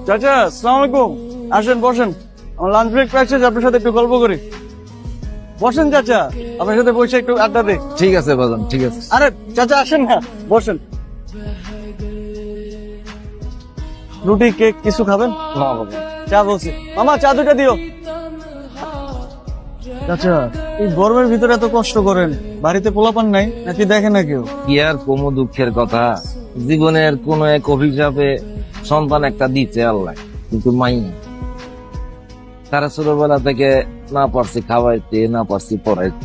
চাচা, আসসালামু আলাইকুম। আসেন বসেন, আমার লাঞ্চ ব্রেক পাচ্ছে, আপনার সাথে একটু গল্প করি। বসেন চাচা, আপনার সাথে বসে একটু আড্ডা দিই। ঠিক আছে বাজান, ঠিক আছে। আরে চাচা আসেন না, বসেন। রুটি কেক কিছু খাবেন? না বাবা, চা বলছি। মামা চা দুটা দিও। চাচা, এই গরমের ভিতরে এত কষ্ট করেন, বাড়িতে পোলাপান নাই নাকি দেখে না কেউ? কি আর কোনো দুঃখের কথা, জীবনের কোন এক অভিশাপে সন্তান একটা দিচ্ছে আল্লাহ, কিন্তু মাই না। তারা ছোটবেলা থেকে না পারছি খাওয়াইতে, না পারছি পড়াইতে,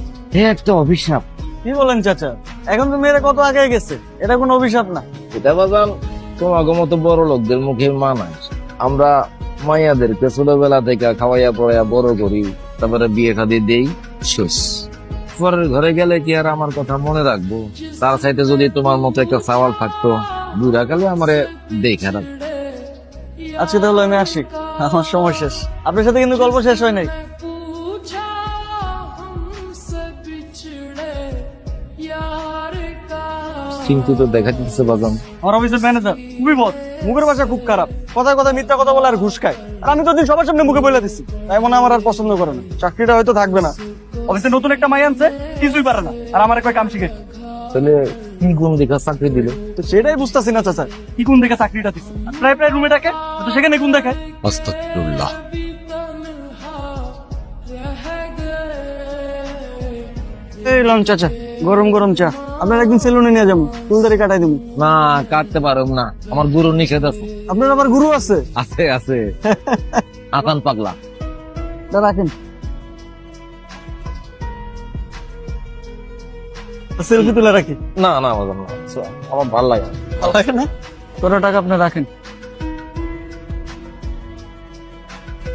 একটা অভিশাপ। কি বলেন চাচা, এখন তো মেয়েরা কত আগে গেছে, এটা কোনো অভিশাপ না। এটা বাজান তোমাকে মতো বড় লোকদের মুখে মানায়। আমরা মাইয়াদেরকে ছোটবেলা থেকে খাওয়াইয়া পড়াইয়া বড় করি, তারপরে বিয়ে শাদী দেই, শেষ। পরের ঘরে গেলে কি আর আমার কথা মনে রাখবো? তার সাইডে যদি তোমার মতো একটা সওয়াল থাকতো, বুড়া কালে আমারে দেখে রাখ। আজকে তাহলে আমি আসি, আমার সময় শেষ। আপনার সাথে কিন্তু গল্প শেষ হয় নাই। কিন্তু তো দেখা দিচ্ছে বাজান, আমার অফিসের ম্যানেজার খুবই বদ, মুখের ভাষা খুব খারাপ, কথায় কথায় মিথ্যা কথা বলে আর ঘুষ খায়। আর আমি তো দিন সবার সামনে মুখে বলে দিচ্ছি, তাই মনে হয় আমার আর পছন্দ করে না, চাকরিটা হয়তো থাকবে না। অফিসে নতুন একটা মাই আনছে, কিছুই পারে না, আর আমার একটা কাম শিখে। তাহলে কি গুণ দেখা চাকরি দিল? তো সেটাই বুঝতেছি না চাচা, কি কোন দেখে চাকরিটা দিচ্ছে। প্রায় প্রায় রুমে ডাকে, তো সেখানে কোন দেখায়। আস্তাগফিরুল্লাহ। এই লন চাচা, গরম গরম চা। আপনার একদিন সেলুনে নিয়ে যাবো, চুলদারি কাটাই দেবো। না, কাটতে পারো না, আমার গুরু নিষেধ আছে। আপনার আবার গুরু আছে? আছে আছে, আতান পাগলা। তা রাখেন, সেলফি তুলে রাখি। না না বাজান না, আমার ভাল লাগে না। ভালো লাগে না? কত টাকা আপনি রাখেন?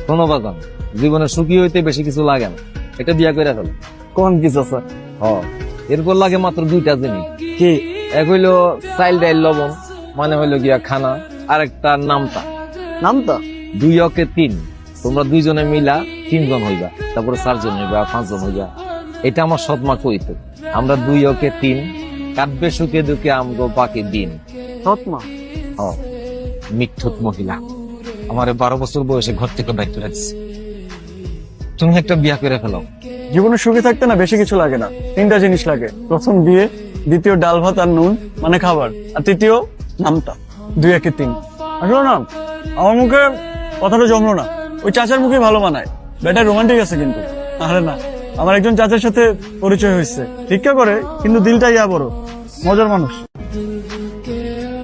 শোনো বাজান, জীবনে সুখী হইতে বেশি কিছু লাগে না, এটা বিয়া করে ফেলো। কোন কিছু স্যার? এরপর লাগে মাত্র দুইটা জিনিস। কি? এক হইলো চাইল ডাইল লবণ, মানে হইলো গিয়া খানা, আর একটা নামতা। নামটা? 2 অকে 3, তোমরা দুইজনে মিলা 3 জন হইবা, তারপরে 4 জন হইবা, 5 জন হইবা। এটা আমার সৎমা কইতো, আমরা 2 অকে 3, কাটবে সুখে দুঃখে আমগো বাকি দিন। সৎমা? মিথ্যুক মহিলা আমারে 12 বছর বয়সে ঘর থেকে বাইর করে দিচ্ছে। তুমি একটা বিয়া করে ফেলো। জীবনে সুখী থাকতে না বেশি কিছু লাগে না, 3টা জিনিস লাগে। প্রথম বিয়ে, দ্বিতীয় ডাল ভাত আর নুন মানে খাবার, আর তৃতীয় নামটা। 2 একে 3। আসলে না, আমার মুখে কথাটা জমলো না, ওই চাচার মুখে ভালো মানায়। বেটা রোমান্টিক আছে কিন্তু। আরে না, আমার একজন চাচার সাথে পরিচয় হয়েছে, ভিক্ষা করে কিন্তু দিলটা ইয়া বড়, মজার মানুষ।